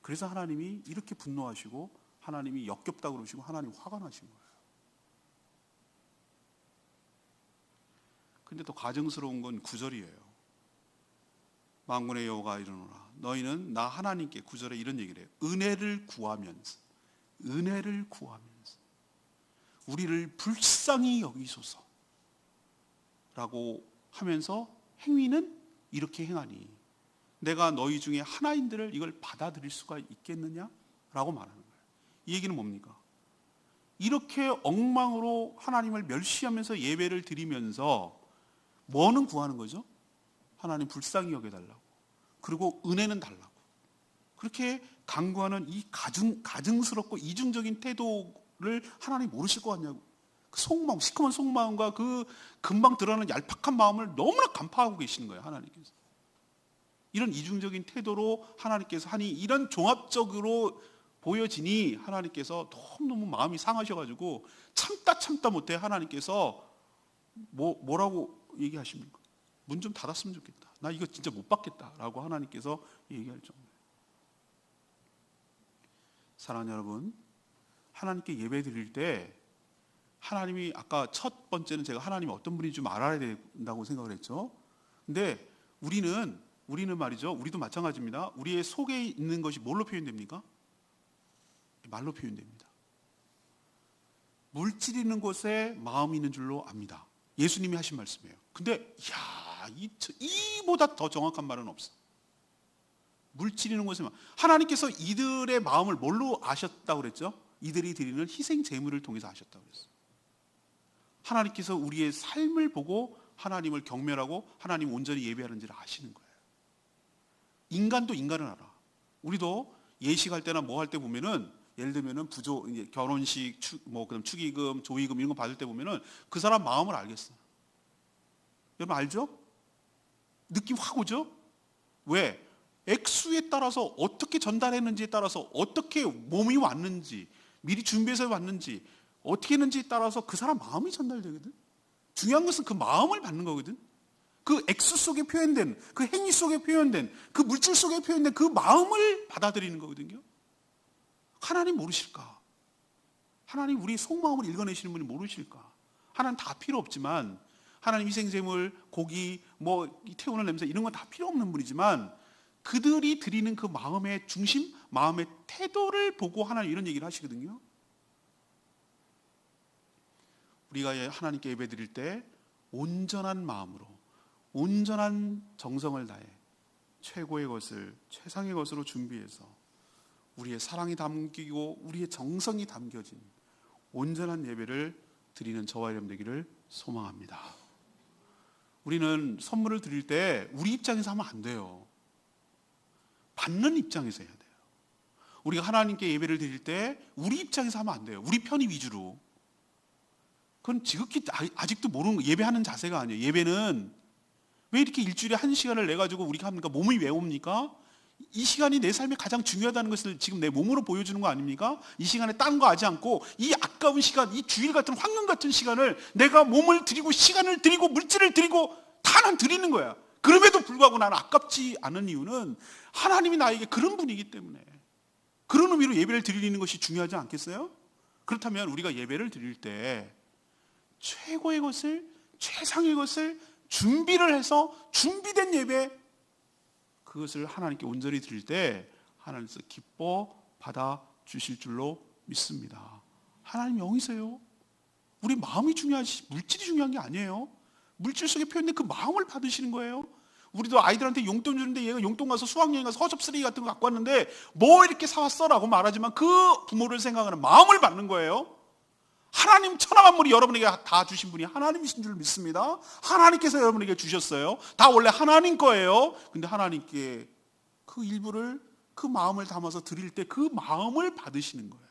그래서 하나님이 이렇게 분노하시고 하나님이 역겹다고 그러시고 하나님 화가 나신 거예요. 근데 또 가증스러운 건 9절이에요. 만군의 여호와가 이르노라. 너희는 나 하나님께 9절에 이런 얘기를 해요. 은혜를 구하면서 우리를 불쌍히 여기소서 라고 하면서 행위는 이렇게 행하니 내가 너희 중에 하나인들을 이걸 받아들일 수가 있겠느냐? 라고 말하는 거예요. 이 얘기는 뭡니까? 이렇게 엉망으로 하나님을 멸시하면서 예배를 드리면서 뭐는 구하는 거죠? 하나님 불쌍히 여겨달라고. 그리고 은혜는 달라고. 그렇게 간구하는 이 가증스럽고 이중적인 태도를 하나님 모르실 것 같냐고. 그 속마음, 시커먼 속마음과 그 금방 드러나는 얄팍한 마음을 너무나 간파하고 계시는 거예요, 하나님께서. 이런 이중적인 태도로 하나님께서 하니 이런 종합적으로 보여지니 하나님께서 너무너무 마음이 상하셔가지고 참다 못해 하나님께서 뭐라고 얘기하십니까? 문 좀 닫았으면 좋겠다. 나 이거 진짜 못 받겠다 라고 하나님께서 얘기할 정도예요. 사랑하는 여러분, 하나님께 예배 드릴 때 하나님이 아까 첫 번째는 제가 하나님이 어떤 분인지 좀 알아야 된다고 생각을 했죠. 근데 우리는 말이죠. 우리도 마찬가지입니다. 우리의 속에 있는 것이 뭘로 표현됩니까? 말로 표현됩니다. 물질 있는 곳에 마음이 있는 줄로 압니다. 예수님이 하신 말씀이에요. 근데 이보다 더 정확한 말은 없어. 물질 있는 곳에만. 하나님께서 이들의 마음을 뭘로 아셨다고 그랬죠? 이들이 드리는 희생 제물을 통해서 아셨다고 그랬어요. 하나님께서 우리의 삶을 보고 하나님을 경멸하고 하나님 온전히 예배하는지를 아시는 거예요. 인간도 인간을 알아. 우리도 예식할 때나 뭐 할 때 보면은 예를 들면은 부조 이제 결혼식 그다음 축의금, 조의금 이런 거 받을 때 보면은 그 사람 마음을 알겠어. 여러분 알죠? 느낌 확 오죠? 왜? 액수에 따라서 어떻게 전달했는지에 따라서 어떻게 몸이 왔는지 미리 준비해서 왔는지 어떻게 했는지에 따라서 그 사람 마음이 전달되거든. 중요한 것은 그 마음을 받는 거거든. 그 액수 속에 표현된 그 행위 속에 표현된 그 물질 속에 표현된 그 마음을 받아들이는 거거든요. 하나님 모르실까? 하나님 우리 속마음을 읽어내시는 분이 모르실까? 하나님 다 필요 없지만 하나님 희생제물, 고기, 태우는 냄새 이런 건 다 필요 없는 분이지만 그들이 드리는 그 마음의 중심, 마음의 태도를 보고 하나님 이런 얘기를 하시거든요. 우리가 하나님께 예배 드릴 때 온전한 마음으로 온전한 정성을 다해 최고의 것을 최상의 것으로 준비해서 우리의 사랑이 담기고 우리의 정성이 담겨진 온전한 예배를 드리는 저와 여러분 되기를 소망합니다. 우리는 선물을 드릴 때 우리 입장에서 하면 안 돼요. 받는 입장에서 해야 돼요. 우리가 하나님께 예배를 드릴 때 우리 입장에서 하면 안 돼요. 우리 편의 위주로. 그건 지극히 아직도 모르는 거, 예배하는 자세가 아니에요. 예배는 왜 이렇게 일주일에 1시간을 내가지고 우리가 합니까? 몸이 왜 옵니까? 이 시간이 내 삶에 가장 중요하다는 것을 지금 내 몸으로 보여주는 거 아닙니까? 이 시간에 딴 거 하지 않고 이 아까운 시간, 이 주일 같은 황금 같은 시간을 내가 몸을 드리고 시간을 드리고 물질을 드리고 다 난 드리는 거야. 그럼에도 불구하고 나는 아깝지 않은 이유는 하나님이 나에게 그런 분이기 때문에 그런 의미로 예배를 드리는 것이 중요하지 않겠어요? 그렇다면 우리가 예배를 드릴 때 최고의 것을 최상의 것을 준비를 해서 준비된 예배 그것을 하나님께 온전히 드릴 때 하나님께서 기뻐 받아 주실 줄로 믿습니다. 하나님 영이세요. 우리 마음이 중요하지 물질이 중요한 게 아니에요. 물질 속에 표현된 그 마음을 받으시는 거예요. 우리도 아이들한테 용돈 주는데 얘가 용돈 가서 수학여행 가서 허접 쓰레기 같은 거 갖고 왔는데 뭐 이렇게 사왔어? 라고 말하지만 그 부모를 생각하는 마음을 받는 거예요. 하나님 천하만물이 여러분에게 다 주신 분이 하나님이신 줄 믿습니다. 하나님께서 여러분에게 주셨어요. 다 원래 하나님 거예요. 근데 하나님께 그 일부를 그 마음을 담아서 드릴 때 그 마음을 받으시는 거예요.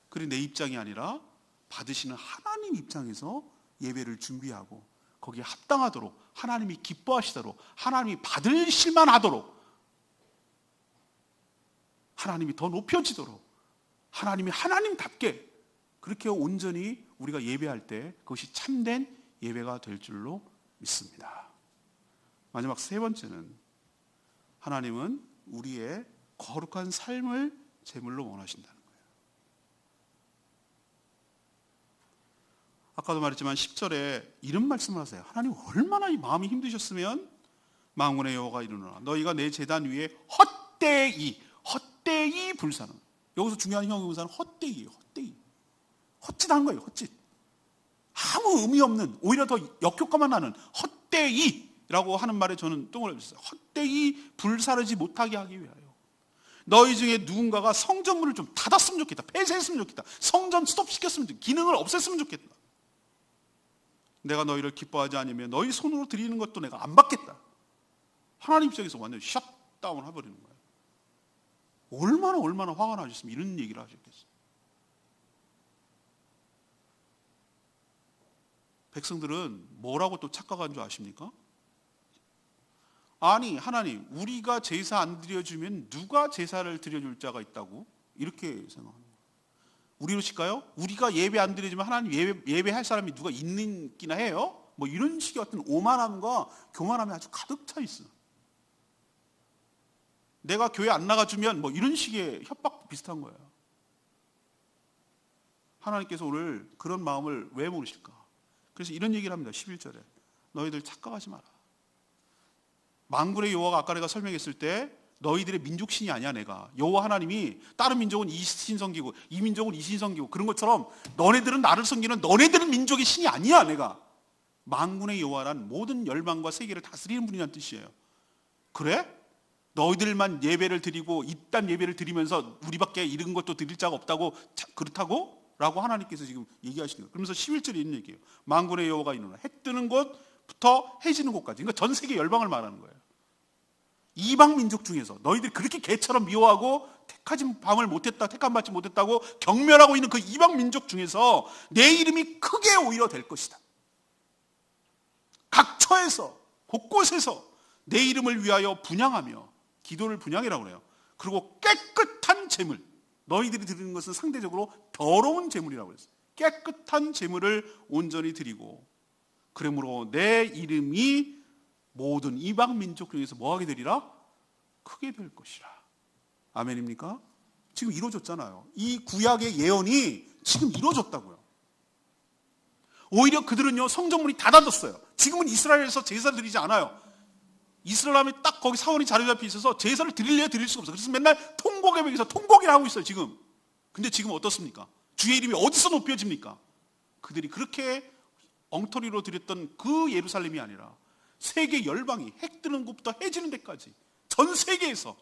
그래 내 입장이 아니라 받으시는 하나님 입장에서 예배를 준비하고 거기에 합당하도록 하나님이 기뻐하시도록 하나님이 받으실만 하도록 하나님이 더 높여지도록 하나님이 하나님답게 그렇게 온전히 우리가 예배할 때 그것이 참된 예배가 될 줄로 믿습니다. 마지막 세 번째는 하나님은 우리의 거룩한 삶을 제물로 원하신다는 거예요. 아까도 말했지만 10절에 이런 말씀을 하세요. 하나님 얼마나 이 마음이 힘드셨으면 만군의 여호와가 이르노라 너희가 내 제단 위에 헛되이 불사는 여기서 중요한 형용사는 헛되이예요. 헛되이. 헛짓한 거예요. 헛짓. 아무 의미 없는 오히려 더 역효과만 나는 헛되이라고 하는 말에 저는 똥을 줬어요. 헛되이 불사르지 못하게 하기 위하여 너희 중에 누군가가 성전문을 좀 닫았으면 좋겠다. 폐쇄했으면 좋겠다. 성전 스톱시켰으면 좋겠다. 기능을 없앴으면 좋겠다. 내가 너희를 기뻐하지 않으면 너희 손으로 드리는 것도 내가 안 받겠다. 하나님 입장에서 완전히 셧다운 해버리는 거예요. 얼마나 화가 나셨으면 이런 얘기를 하셨겠어요. 백성들은 뭐라고 또 착각한 줄 아십니까? 아니 하나님 우리가 제사 안 드려주면 누가 제사를 드려줄 자가 있다고? 이렇게 생각하는 거예요. 우리로 칠까요? 우리가 예배 안 드려주면 하나님 예배할 사람이 누가 있기나 해요? 뭐 이런 식의 어떤 오만함과 교만함이 아주 가득 차 있어. 내가 교회 안 나가주면 뭐 이런 식의 협박 비슷한 거예요. 하나님께서 오늘 그런 마음을 왜 모르실까? 그래서 이런 얘기를 합니다. 11절에 너희들 착각하지 마라. 만군의 여호와가 아까 내가 설명했을 때 너희들의 민족신이 아니야. 내가 여호와 하나님이 다른 민족은 이 신 섬기고 이 민족은 이 신 섬기고 그런 것처럼 너네들은 나를 섬기는 너네들은 민족의 신이 아니야. 내가 만군의 여호와란 모든 열방과 세계를 다스리는 분이란 뜻이에요. 그래? 너희들만 예배를 드리고 이딴 예배를 드리면서 우리밖에 이런 것도 드릴 자가 없다고 그렇다고? 라고 하나님께서 지금 얘기하시는 거예요. 그러면서 11절에 있는 얘기예요. 만군의 여호와가 이르노라. 해 뜨는 곳부터 해 지는 곳까지. 그러니까 전 세계 열방을 말하는 거예요. 이방 민족 중에서 너희들이 그렇게 개처럼 미워하고 택하지 밤을 못했다, 택함 받지 못했다고 경멸하고 있는 그 이방 민족 중에서 내 이름이 크게 오히려 될 것이다. 각 처에서 곳곳에서 내 이름을 위하여 분향하며, 기도를 분향이라고 그래요. 그리고 깨끗한 제물, 너희들이 드리는 것은 상대적으로 더러운 제물이라고 했어요. 깨끗한 제물을 온전히 드리고, 그러므로 내 이름이 모든 이방 민족 중에서 뭐하게 되리라? 크게 될 것이라. 아멘입니까? 지금 이루어졌잖아요. 이 구약의 예언이 지금 이루어졌다고요. 오히려 그들은요, 성전문이 닫아졌어요. 지금은 이스라엘에서 제사를 드리지 않아요. 이스라엘 하면 딱 거기 사원이 자리 잡혀 있어서 제사를 드릴래야 드릴 수가 없어요. 그래서 맨날 통곡의 벽에서 통곡이라 하고 있어요, 지금. 근데 지금 어떻습니까? 주의 이름이 어디서 높여집니까? 그들이 그렇게 엉터리로 드렸던 그 예루살렘이 아니라 세계 열방이 해 뜨는 곳부터 해 지는 데까지 전 세계에서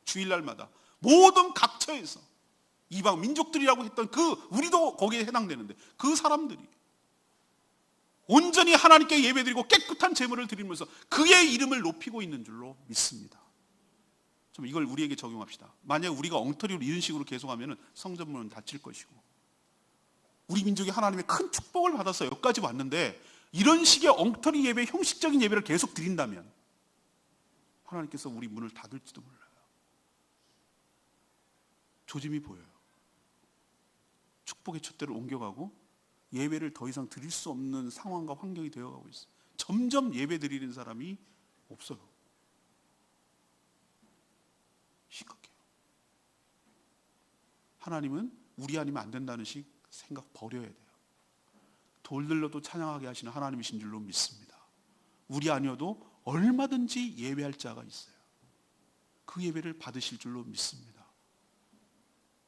주일날마다 모든 각처에서 이방 민족들이라고 했던 그, 우리도 거기에 해당되는데 그 사람들이 온전히 하나님께 예배드리고 깨끗한 제물을 드리면서 그의 이름을 높이고 있는 줄로 믿습니다. 좀 이걸 우리에게 적용합시다. 만약 우리가 엉터리로 이런 식으로 계속하면 성전문은 닫힐 것이고, 우리 민족이 하나님의 큰 축복을 받아서 여기까지 왔는데 이런 식의 엉터리 예배, 형식적인 예배를 계속 드린다면 하나님께서 우리 문을 닫을지도 몰라요. 조짐이 보여요. 축복의 촛대를 옮겨가고 예배를 더 이상 드릴 수 없는 상황과 환경이 되어가고 있어요. 점점 예배 드리는 사람이 없어요. 심각해요. 하나님은 우리 아니면 안 된다는 생각 버려야 돼요. 돌들러도 찬양하게 하시는 하나님이신 줄로 믿습니다. 우리 아니어도 얼마든지 예배할 자가 있어요. 그 예배를 받으실 줄로 믿습니다.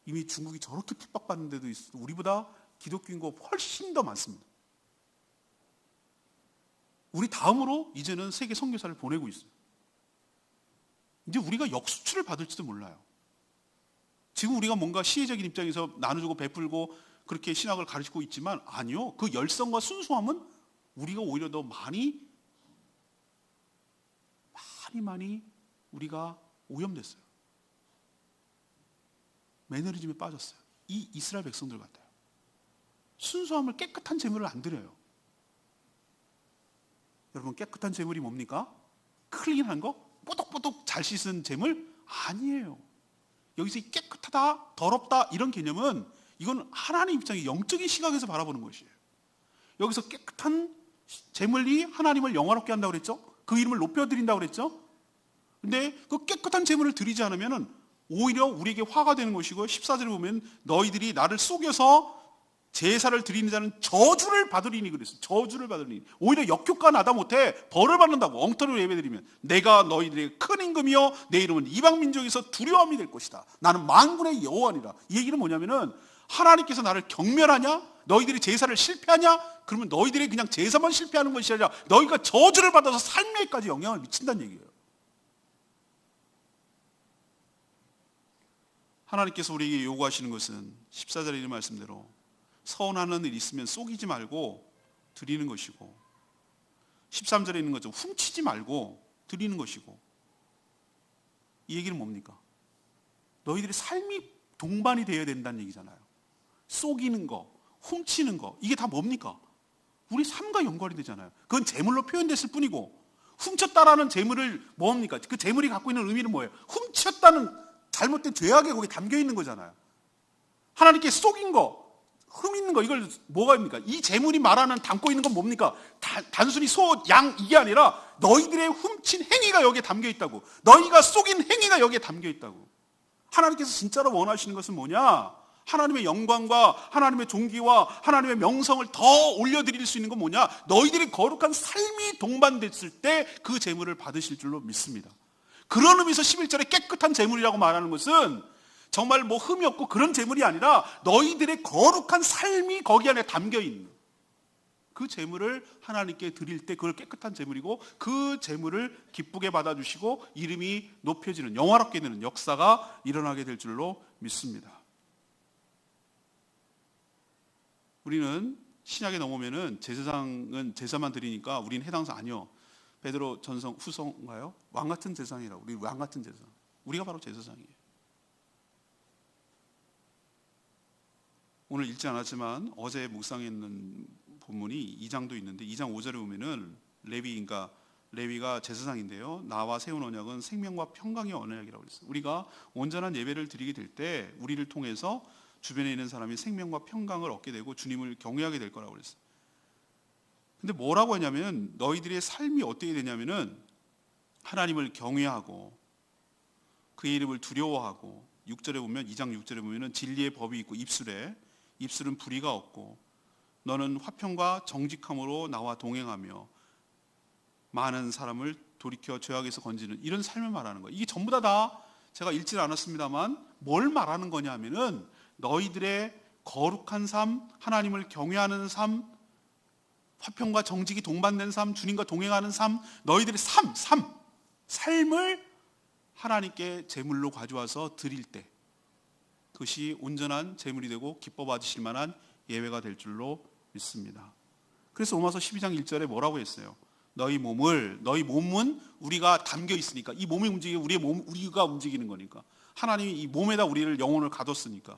이미 중국이 저렇게 핍박받는 데도 있어도 우리보다 기독교 인구가 훨씬 더 많습니다. 우리 다음으로 이제는 세계 선교사를 보내고 있어요. 이제 우리가 역수출을 받을지도 몰라요. 지금 우리가 뭔가 시혜적인 입장에서 나눠주고 베풀고 그렇게 신학을 가르치고 있지만 아니요. 그 열성과 순수함은 우리가 오히려 더 많이 우리가 오염됐어요. 매너리즘에 빠졌어요. 이 이스라엘 백성들 같아요. 순수함을, 깨끗한 제물을 안 드려요. 여러분, 깨끗한 제물이 뭡니까? 클린한 거? 뽀독뽀독 잘 씻은 제물? 아니에요. 여기서 이 깨끗하다, 더럽다 이런 개념은 이건 하나님 입장의 영적인 시각에서 바라보는 것이에요. 여기서 깨끗한 제물이 하나님을 영화롭게 한다고 그랬죠? 그 이름을 높여드린다고 그랬죠? 근데 그 깨끗한 제물을 드리지 않으면 오히려 우리에게 화가 되는 것이고, 14절에 보면 너희들이 나를 속여서 제사를 드리는 자는 저주를 받으리니 그랬어요. 저주를 받으리니. 오히려 역효과 나다 못해 벌을 받는다고. 엉터리로 예배드리면 내가 너희들에게 큰 임금이요 내 이름은 이방 민족에서 두려움이 될 것이다. 나는 만군의 여호와니라. 이 얘기는 뭐냐면은 하나님께서 나를 경멸하냐? 너희들이 제사를 실패하냐? 그러면 너희들이 그냥 제사만 실패하는 것이 아니라 너희가 저주를 받아서 삶에까지 영향을 미친다는 얘기예요. 하나님께서 우리에게 요구하시는 것은 14절에 있는 말씀대로 서운하는 일 있으면 속이지 말고 드리는 것이고, 13절에 있는 것처럼 훔치지 말고 드리는 것이고, 이 얘기는 뭡니까? 너희들의 삶이 동반이 되어야 된다는 얘기잖아요. 속이는 거, 훔치는 거, 이게 다 뭡니까? 우리 삶과 연관이 되잖아요. 그건 재물로 표현됐을 뿐이고, 훔쳤다라는 재물을 뭡니까? 그 재물이 갖고 있는 의미는 뭐예요? 훔쳤다는 잘못된 죄악에 거기에 담겨 있는 거잖아요. 하나님께 속인 거, 흠 있는 거, 이걸 뭐가입니까? 이 재물이 말하는, 담고 있는 건 뭡니까? 단순히 소, 양 이게 아니라 너희들의 훔친 행위가 여기에 담겨 있다고. 너희가 속인 행위가 여기에 담겨 있다고. 하나님께서 진짜로 원하시는 것은 뭐냐? 하나님의 영광과 하나님의 존귀와 하나님의 명성을 더 올려드릴 수 있는 건 뭐냐? 너희들이 거룩한 삶이 동반됐을 때 그 재물을 받으실 줄로 믿습니다. 그런 의미에서 11절에 깨끗한 재물이라고 말하는 것은 정말 뭐 흠이 없고 그런 재물이 아니라 너희들의 거룩한 삶이 거기 안에 담겨 있는 그 재물을 하나님께 드릴 때 그걸 깨끗한 재물이고, 그 재물을 기쁘게 받아주시고 이름이 높여지는, 영화롭게 되는 역사가 일어나게 될 줄로 믿습니다. 우리는 신약에 넘으면은 제사장은 제사만 드리니까 우리는 해당사 아니요. 베드로 전서 후서인가요? 왕 같은 제사장이라고. 우리 왕 같은 제사장. 우리가 바로 제사장이에요. 오늘 읽지 않았지만 어제 묵상에 있는 본문이 2장도 있는데 2장 5절에 보면은 레위가 제사장인데요. 나와 세운 언약은 생명과 평강의 언약이라고 그랬어요. 우리가 온전한 예배를 드리게 될 때 우리를 통해서 주변에 있는 사람이 생명과 평강을 얻게 되고 주님을 경외하게 될 거라고 그랬어요. 근데 뭐라고 하냐면 너희들의 삶이 어떻게 되냐면은 하나님을 경외하고 그의 이름을 두려워하고 6절에 보면 2장 6절에 보면은 진리의 법이 있고 입술은 불의가 없고 너는 화평과 정직함으로 나와 동행하며 많은 사람을 돌이켜 죄악에서 건지는 이런 삶을 말하는 거예요. 이게 전부 다 제가 읽지 않았습니다만 뭘 말하는 거냐면은 너희들의 거룩한 삶, 하나님을 경외하는 삶, 화평과 정직이 동반된 삶, 주님과 동행하는 삶, 너희들의 삶을 하나님께 제물로 가져와서 드릴 때 그것이 온전한 제물이 되고 기뻐 받으실 만한 예배가 될 줄로 믿습니다. 그래서 로마서 12장 1절에 뭐라고 했어요? 너희 몸은 우리가 담겨 있으니까 이 몸이 움직이고 우리가 움직이는 거니까 하나님이 이 몸에다 우리를 영혼을 가뒀으니까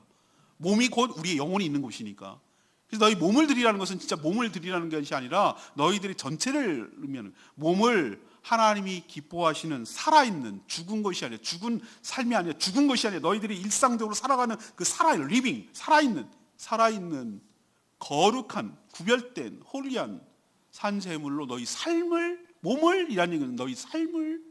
몸이 곧 우리의 영혼이 있는 곳이니까 그래서 너희 몸을 드리라는 것은 진짜 몸을 드리라는 것이 아니라 너희들의 전체를 의미하는 몸을 하나님이 기뻐하시는 살아있는 죽은 것이 아니라 죽은 삶이 아니라 죽은 것이 아니라 너희들이 일상적으로 살아가는 그 살아있는 거룩한 구별된 홀리한 산제물로 너희 몸을 이라는 얘기는 너희 삶을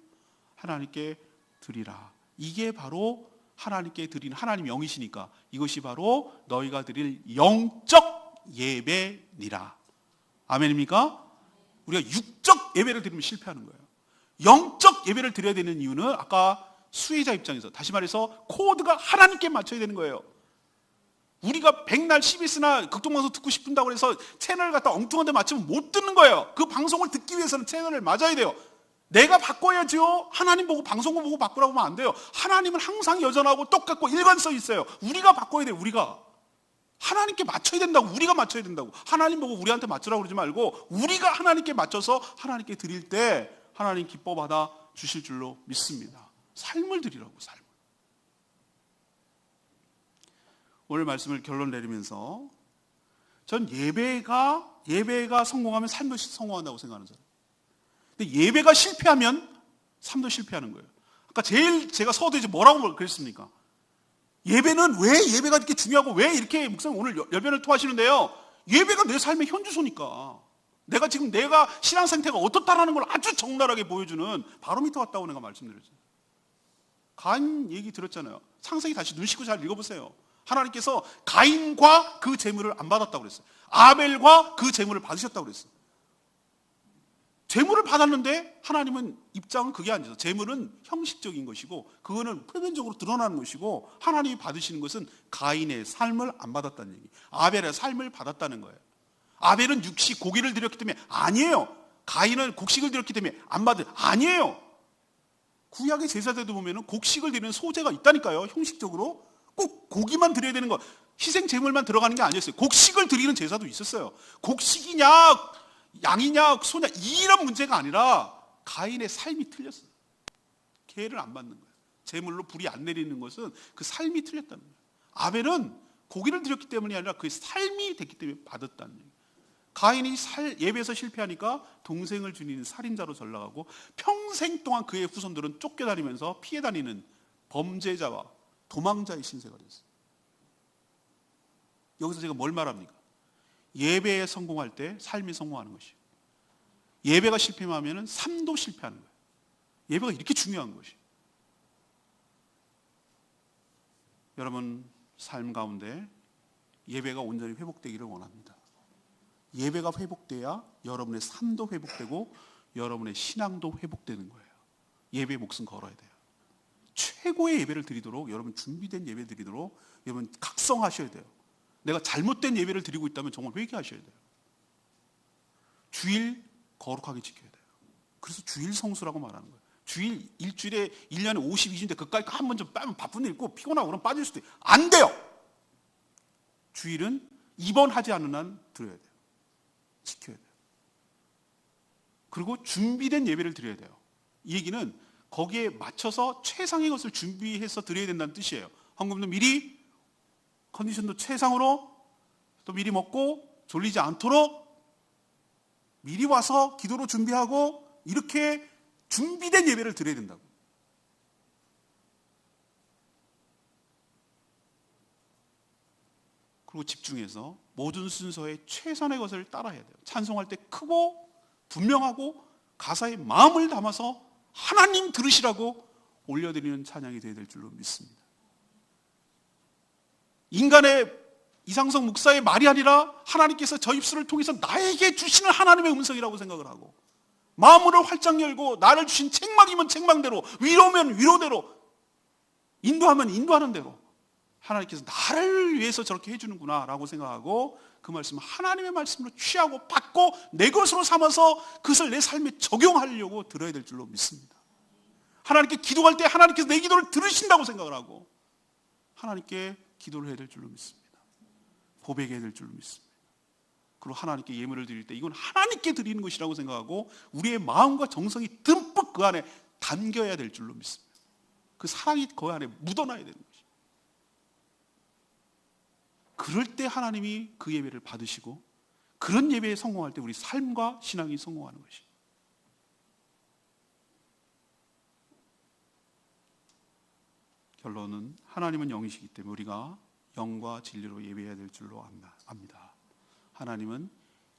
하나님께 드리라. 이게 바로 하나님께 드리는 하나님 영이시니까 이것이 바로 너희가 드릴 영적 예배니라. 아멘입니까? 우리가 육적 예배를 드리면 실패하는 거예요. 영적 예배를 드려야 되는 이유는 아까 수혜자 입장에서 다시 말해서 코드가 하나님께 맞춰야 되는 거예요. 우리가 백날 CBS나 극동방송 듣고 싶은다고 해서 채널을 갖다 엉뚱한 데 맞추면 못 듣는 거예요. 그 방송을 듣기 위해서는 채널을 맞아야 돼요. 내가 바꿔야죠. 하나님 보고 방송국 보고 바꾸라고 하면 안 돼요. 하나님은 항상 여전하고 똑같고 일관성 있어요. 우리가 바꿔야 돼요. 우리가 하나님께 맞춰야 된다고. 우리가 맞춰야 된다고. 하나님 보고 우리한테 맞추라고 그러지 말고 우리가 하나님께 맞춰서 하나님께 드릴 때 하나님 기뻐 받아 주실 줄로 믿습니다. 삶을 드리라고. 삶. 오늘 말씀을 결론 내리면서 전 예배가 성공하면 삶도 성공한다고 생각하는 사람. 근데 예배가 실패하면 삶도 실패하는 거예요. 아까 제가 서두에 뭐라고 그랬습니까? 예배는 왜 예배가 이렇게 중요하고 왜 이렇게 목사님 오늘 열변을 토하시는데요? 예배가 내 삶의 현주소니까. 내가 신앙 상태가 어떻다라는 걸 아주 적나라하게 보여주는 바로미터 같다고 내가 말씀드렸잖아요. 가인 얘기 들었잖아요. 창세기 다시 눈 씻고 잘 읽어보세요. 하나님께서 가인과 그 재물을 안 받았다고 그랬어요. 아벨과 그 재물을 받으셨다고 그랬어요. 재물을 받았는데 하나님은 입장은 그게 아니죠. 재물은 형식적인 것이고 그거는 표면적으로 드러나는 것이고 하나님이 받으시는 것은 가인의 삶을 안 받았다는 얘기. 아벨의 삶을 받았다는 거예요. 아벨은 육식 고기를 드렸기 때문에 아니에요. 가인은 곡식을 드렸기 때문에 아니에요. 구약의 제사대도 보면은 곡식을 드리는 소제가 있다니까요. 형식적으로 꼭 고기만 드려야 되는 거, 희생 제물만 들어가는 게 아니었어요. 곡식을 드리는 제사도 있었어요. 곡식이냐 양이냐 소냐 이런 문제가 아니라 가인의 삶이 틀렸어요. 계를 안 받는 거예요. 제물로 불이 안 내리는 것은 그 삶이 틀렸다는 거예요. 아벨은 고기를 드렸기 때문이 아니라 그 삶이 됐기 때문에 받았다는 거예요. 가인이 예배에서 실패하니까 동생을 죽이는 살인자로 전락하고 평생 동안 그의 후손들은 쫓겨다니면서 피해 다니는 범죄자와 도망자의 신세가 됐어요. 여기서 제가 뭘 말합니까? 예배에 성공할 때 삶이 성공하는 것이에요. 예배가 실패하면 삶도 실패하는 거예요. 예배가 이렇게 중요한 것이에요. 여러분 삶 가운데 예배가 온전히 회복되기를 원합니다. 예배가 회복돼야 여러분의 삶도 회복되고 여러분의 신앙도 회복되는 거예요. 예배에 목숨 걸어야 돼요. 최고의 예배를 드리도록 여러분 준비된 예배 드리도록 여러분 각성하셔야 돼요. 내가 잘못된 예배를 드리고 있다면 정말 회개하셔야 돼요. 주일 거룩하게 지켜야 돼요. 그래서 주일 성수라고 말하는 거예요. 주일 일주일에 1년에 52주인데 그까지 한 번 좀 빠면 바쁜 일 있고 피곤하고 그럼 빠질 수도 있어요. 안 돼요. 주일은 입원하지 않는 한 드려야 돼요. 지켜야 돼요. 그리고 준비된 예배를 드려야 돼요. 이 얘기는 거기에 맞춰서 최상의 것을 준비해서 드려야 된다는 뜻이에요. 헌금도 미리, 컨디션도 최상으로, 또 미리 먹고 졸리지 않도록 미리 와서 기도로 준비하고 이렇게 준비된 예배를 드려야 된다고. 그리고 집중해서 모든 순서에 최선의 것을 따라야 돼요. 찬송할 때 크고 분명하고 가사에 마음을 담아서 하나님 들으시라고 올려드리는 찬양이 되어야 될 줄로 믿습니다. 인간의 이상성 목사의 말이 아니라 하나님께서 저 입술을 통해서 나에게 주시는 하나님의 음성이라고 생각을 하고, 마음으로 활짝 열고 나를 주신 책망이면 책망대로, 위로면 위로대로, 인도하면 인도하는 대로 하나님께서 나를 위해서 저렇게 해주는구나 라고 생각하고 그 말씀을 하나님의 말씀으로 취하고 받고 내 것으로 삼아서 그것을 내 삶에 적용하려고 들어야 될 줄로 믿습니다. 하나님께 기도할 때 하나님께서 내 기도를 들으신다고 생각을 하고 하나님께 기도를 해야 될 줄로 믿습니다. 고백해야 될 줄로 믿습니다. 그리고 하나님께 예물을 드릴 때 이건 하나님께 드리는 것이라고 생각하고 우리의 마음과 정성이 듬뿍 그 안에 담겨야 될 줄로 믿습니다. 그 사랑이 그 안에 묻어나야 되는 것입니다. 그럴 때 하나님이 그 예배를 받으시고 그런 예배에 성공할 때 우리 삶과 신앙이 성공하는 것입니다. 결론은 하나님은 영이시기 때문에 우리가 영과 진리로 예배해야 될 줄로 압니다. 하나님은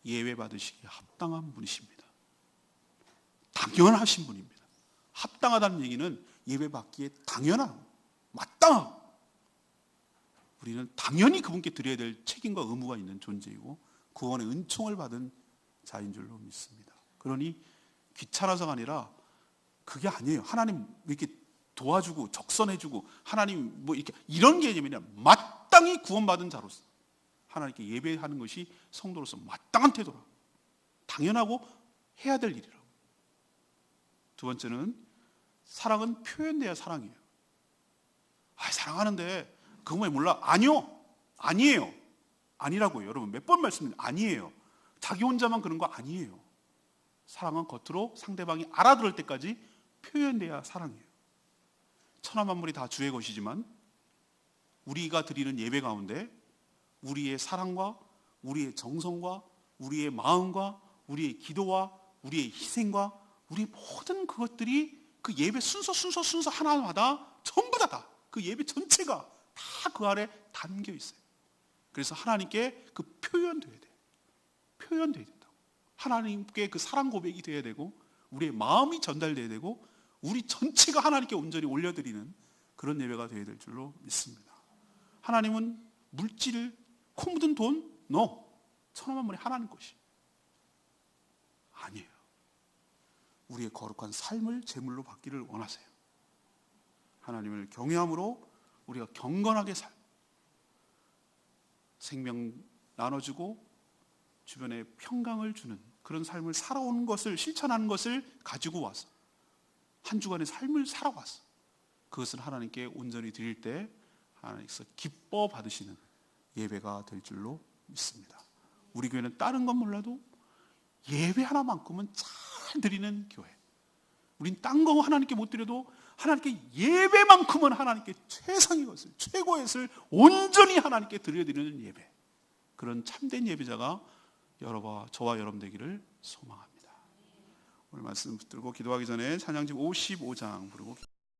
예배 받으시기에 합당한 분이십니다. 당연하신 분입니다. 합당하다는 얘기는 예배 받기에 당연하고 마땅하고 우리는 당연히 그분께 드려야 될 책임과 의무가 있는 존재이고 구원의 은총을 받은 자인 줄로 믿습니다. 그러니 귀찮아서가 아니라 그게 아니에요. 하나님 이렇게 도와주고 적선해주고 하나님 뭐 이렇게 이런 개념이 아니라 마땅히 구원받은 자로서 하나님께 예배하는 것이 성도로서 마땅한 태도라. 당연하고 해야 될 일이라고. 두 번째는 사랑은 표현돼야 사랑이에요. 사랑하는데 그거 왜 몰라? 아니에요. 아니라고요. 여러분 몇 번 말씀드려요. 아니에요. 자기 혼자만 그런 거 아니에요. 사랑은 겉으로 상대방이 알아들을 때까지 표현돼야 사랑이에요. 천하 만물이 다 주의 것이지만 우리가 드리는 예배 가운데 우리의 사랑과 우리의 정성과 우리의 마음과 우리의 기도와 우리의 희생과 우리 모든 그것들이 그 예배 순서 하나마다 전부 다 그 예배 전체가 다 그 안에 담겨 있어요. 그래서 하나님께 그 표현돼야 돼요. 표현돼야 된다고. 하나님께 그 사랑 고백이 돼야 되고 우리의 마음이 전달돼야 되고 우리 전체가 하나님께 온전히 올려드리는 그런 예배가 되어야 될 줄로 믿습니다. 하나님은 물질, 코 묻은 돈? No. 천하만물이 하나님 것이 아니에요. 우리의 거룩한 삶을 제물로 받기를 원하세요. 하나님을 경외함으로 우리가 경건하게 생명 나눠주고 주변에 평강을 주는 그런 삶을 살아온 것을 실천하는 것을 가지고 와서 한 주간의 삶을 살아왔어. 그것을 하나님께 온전히 드릴 때 하나님께서 기뻐 받으시는 예배가 될 줄로 믿습니다. 우리 교회는 다른 건 몰라도 예배 하나만큼은 잘 드리는 교회. 우린 딴 거 하나님께 못 드려도 하나님께 예배만큼은 하나님께 최상의 것을, 최고의 것을 온전히 하나님께 드려드리는 예배. 그런 참된 예배자가 저와 여러분 되기를 소망합니다. 오늘 말씀 붙들고 기도하기 전에 찬양집 55장 부르고